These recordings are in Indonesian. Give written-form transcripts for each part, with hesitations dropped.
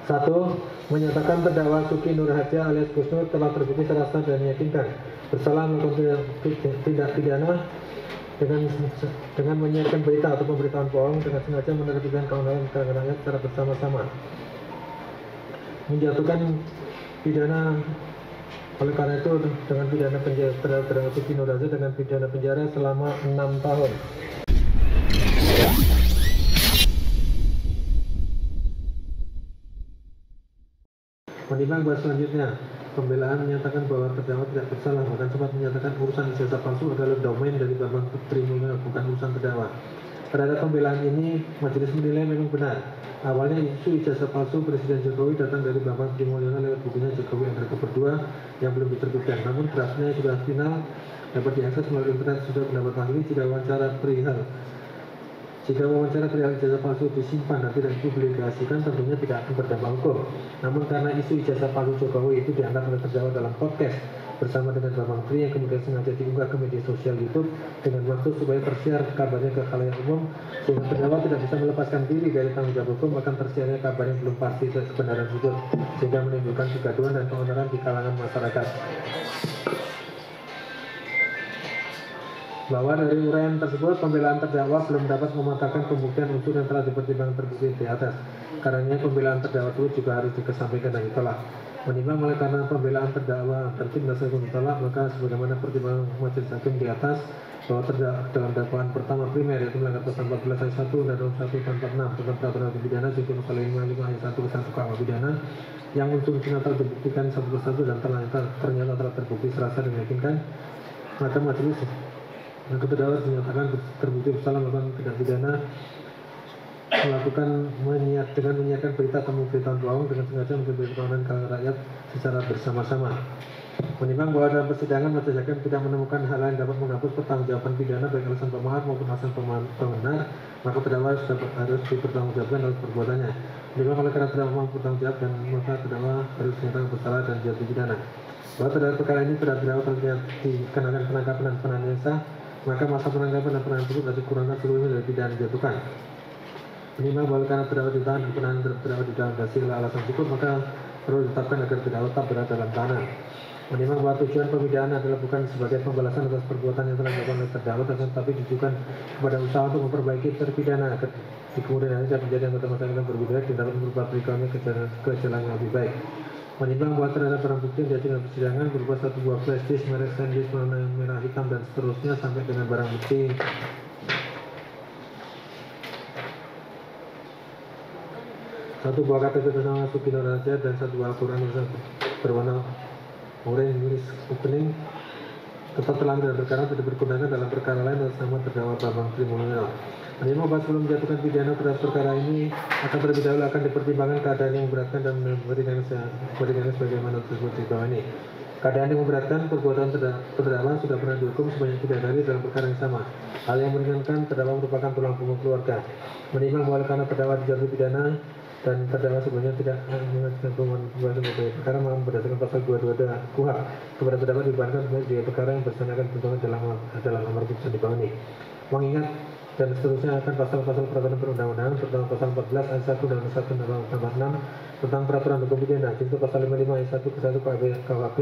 1. Menyatakan terdakwa Suki Nur Hadja alias Gus Nur telah terbukti secara sah dan meyakinkan bersalah melakukan tindak pidana dengan menyiarkan berita atau pemberitahuan bohong dengan sengaja menerbitkan keonaran keterangan rakyat secara bersama-sama, menjatuhkan pidana oleh karena itu dengan pidana penjara terhadap Suki Nur Hadja dengan pidana penjara selama 6 tahun. Menimbang bahwa selanjutnya pembelaan menyatakan bahwa terdakwa tidak bersalah, bahkan sempat menyatakan urusan ijazah palsu adalah domain dari Bambang Trimulyono, bukan urusan terdakwa. Terhadap pembelaan ini, majelis menilai memang benar. Awalnya isu ijazah palsu Presiden Jokowi datang dari Bambang Trimulyono lewat bukunya Jokowi Andra Berdua yang belum diterbitkan. Namun draftnya sudah final, dapat diakses melalui internet, sudah pendapat ahli. Jika wawancara perihal ijazah palsu disimpan dan tidak dipublikasikan, tentunya tidak akan berdampak hukum. Namun karena isu ijazah palsu Jokowi itu diangkat oleh terdakwa dalam podcast bersama dengan Bambang Tri yang kemudian sengaja diunggah ke media sosial YouTube dengan maksud supaya tersiar kabarnya ke khalayak umum, sehingga terdakwa tidak bisa melepaskan diri dari tanggung jawab hukum akan tersiarnya kabar yang belum pasti kebenaran tersebut, sehingga menimbulkan kegaduhan dan keonaran di kalangan masyarakat. Bahwa dari uraian tersebut, pembelaan terdakwa belum dapat mematahkan pembuktian unsur yang telah dipertimbangkan terbukti di atas. Karenanya pembelaan terdakwa tersebut juga harus dikesampingkan dan ditolak. Menimbang oleh karena pembelaan terdakwa tertib dan ditolak, maka sebagaimana pertimbangan majelis hakim di atas bahwa dalam dakwaan pertama primer yaitu melanggar pasal 14 ayat 1 Undang-Undang 1 tanpa 6 tentang peraturan hukum pidana junto pasal 55 ayat 1 ke 1 KUH pidana yang unsur-unsurnya telah dibuktikan satu persatu dan ternyata telah terbukti serasa dan meyakinkan, maka majelis yang terdakwa dinyatakan terbukti bersalah melakukan tindak pidana dengan menyiarkan berita atau pemberitahuan bohong dengan sengaja memberi keonaran ke rakyat secara bersama-sama. Menimbang bahwa dalam persidangan majelis hakim tidak menemukan hal lain dapat menghapus pertanggungjawaban pidana baik alasan pemaaf maupun alasan pembenar, maka terdakwa harus dipertanggungjawabkan atas perbuatannya. Menimbang oleh karena terdakwa mampu bertanggung jawab dan maka terdakwa harus dinyatakan bersalah dan jatuh pidana. Bahwa terhadap perkara ini terdakwa telah dikenakan penangkapan dan penahanan yang sah, maka masa penangkapan dan penahanan tersebut harus dikurangkan seluruhnya dari pidana dijatuhkan. Menimbang bahwa karena terdakwa ditahan dan penahanan terdakwa di dalam hasil alasan cukup, maka perlu ditetapkan agar terdakwa tetap berada dalam tahanan. Menimbang bahwa tujuan pemidana adalah bukan sebagai pembalasan atas perbuatan yang telah dilakukan oleh terdakwa, tetapi ditujukan kepada usaha untuk memperbaiki terpidana agar di kemudian hari dapat menjadi anggota masyarakat yang berbeda dan dapat merubah perilakunya ke jalan yang lebih baik. Menimbang bahwa terhadap barang bukti yang diajukan persidangan berupa satu buah flash disk merek SanDisk warna merah hitam dan seterusnya sampai dengan barang bukti satu buah KTP atas nama Suki Nur Hadja dan satu buah Al-Quran berwarna oranye tulis kuning tetap terlambat dalam perkara tidak berkundangan dalam perkara lain atas nama terdakwa Bambang Trimulyono. Menimbang bahwa sebelum menjatuhkan pidana terhadap perkara ini akan terlebih dahulu akan dipertimbangkan keadaan yang memberatkan dan memberikan sebagaimana tersebut di bawah ini. Keadaan yang memberatkan, perbuatan terdakwa sudah pernah dihukum sebanyak 3 kali dalam perkara yang sama. Hal yang meringankan, terdakwa merupakan tulang punggung keluarga. Menimbang bahwa karena terdakwa dijatuhi pidana dan terdakwa sebenarnya tidak mengajukan pembebasan dari perkara berdasarkan pasal 222 KUH kepada terdakwa dibebankan sebagai perkara yang bersangkutan ketentuan dalam amar putusan di bawah ini. Mengingat dan seterusnya akan pasal-pasal peraturan perundang-undangan serta pasal 14 ayat 1 dan 1 tambah 6 tentang peraturan hukum pidana, junto pasal 55 ayat 1 ke 1 KUHP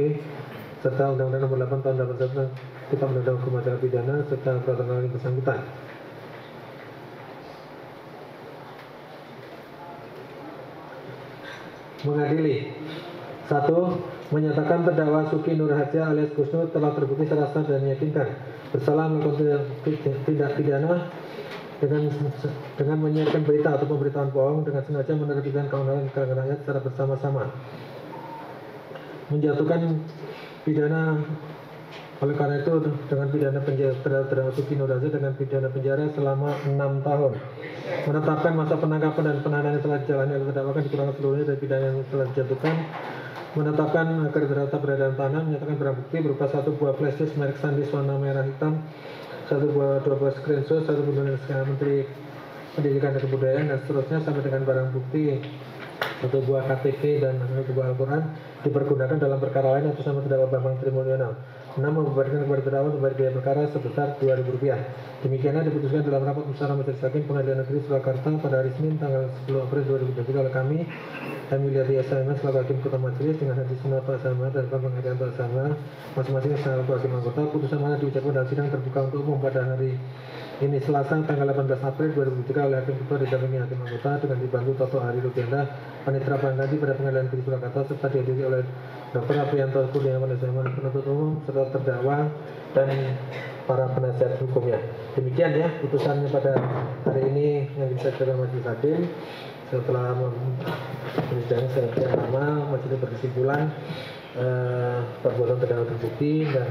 serta Undang-Undang Nomor 8 Tahun 81 tentang Kitab Undang-Undang Hukum Acara Pidana serta peraturan lain bersangkutan. Mengadili. 1. Menyatakan terdakwa Suki Nur Hadja alias Gus Nur telah terbukti secara sah dan meyakinkan bersalah melakukan tindak pidana dengan menyiarkan berita atau pemberitahuan bohong dengan sengaja menerbitkan keonaran ke rakyat secara bersama-sama, menjatuhkan pidana oleh karena itu dengan pidana penjara terhadap Suki Nur Hadja dengan pidana penjara selama 6 tahun, menetapkan masa penangkapan dan penahanan yang telah dijalani oleh terdakwa dikurangkan seluruhnya dari pidana yang telah dijatuhkan, menetapkan agar terdakwa berada dalam tahanan, menyatakan barang bukti berupa satu buah flash disk merek SanDisk warna merah hitam, dua buah screenshot, satu buah Menteri Pendidikan dan Kebudayaan dan seterusnya sampai dengan barang bukti satu buah KTP dan satu buah Al-Quran dipergunakan dalam perkara lain atas nama terdakwa Bambang Trimulyono. 6. Membebankan kepada terdakwa membayar biaya perkara sebesar Rp2.000. Demikianlah diputuskan dalam rapat musyawarah majelis hakim Pengadilan Negeri Surakarta pada hari Senin tanggal 10 April 2023 oleh kami, Emilia SMS selaku hakim ketua majelis dengan hadis sunnah Pak Sama dan pengadilan Pak Sama masing-masing selaku hakim anggota. Putusan mana diucapkan dalam sidang terbuka untuk umum pada hari ini Selasa tanggal 18 April 2023 oleh hakim ketua didampingi hakim anggota dengan dibantu Toto Hari Rupianda, Panitera Pengadilan pada Pengadilan Negeri Surakarta serta dihadiri oleh Dr. Aprianto Kurniawan SMA penuntut umum serta terdakwa dan para penasihat hukumnya. Demikian ya putusannya pada hari ini yang disampaikan majelis hakim. Setelah persidangan sekian lama, majelis berkesimpulan perbuatan terdakwa terbukti dan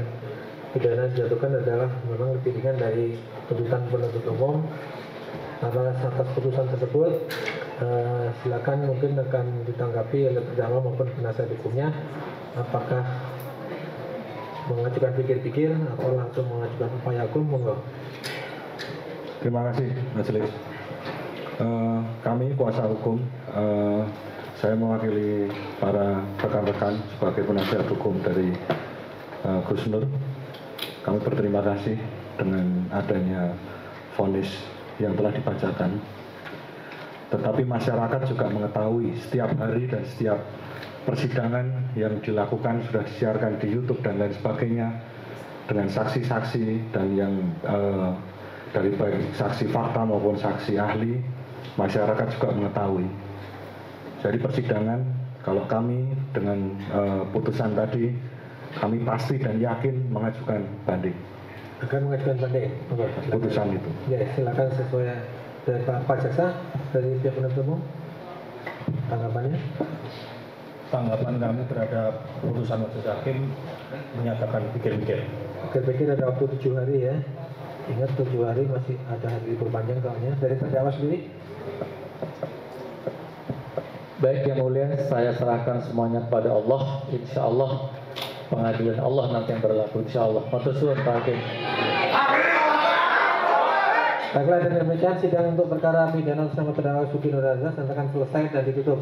pidana dijatuhkan adalah memang lebih ringan dari tuntutan penuntut umum. Atas putusan tersebut silakan mungkin akan ditanggapi oleh terdakwa maupun penasihat hukumnya, apakah mengajukan pikir-pikir atau langsung mengajukan upaya hukum. Monggo. Terima kasih majelis. Kami kuasa hukum, saya mewakili para rekan-rekan sebagai penasihat hukum dari Gus Nur. Kami berterima kasih dengan adanya vonis yang telah dibacakan. Tetapi masyarakat juga mengetahui setiap hari dan setiap persidangan yang dilakukan sudah disiarkan di YouTube dan lain sebagainya dengan saksi-saksi dan yang dari baik saksi fakta maupun saksi ahli, masyarakat juga mengetahui. Jadi persidangan, kalau kami dengan putusan tadi, kami pasti dan yakin mengajukan banding. Akan mengajukan banding Putusan itu. Ya, silakan sesuai dari Pak Jaksa dari pihak penuntut umum. Tanggapannya? Tanggapan kami terhadap putusan majelis hakim menyatakan pikir-pikir. Pikir-pikir ada waktu 7 hari ya. Ingat 7 hari masih ada hari libur panjang soalnya. Dari terdakwa sendiri? Baik yang mulia, saya serahkan semuanya kepada Allah. Insya Allah pengadilan Allah nanti yang berlaku. Insya Allah. Matur suwun Pak Hakim. Baiklah, dengan demikian sidang untuk perkara pidana bersama terdakwa Suki Nur Azhar akan selesai dan ditutup.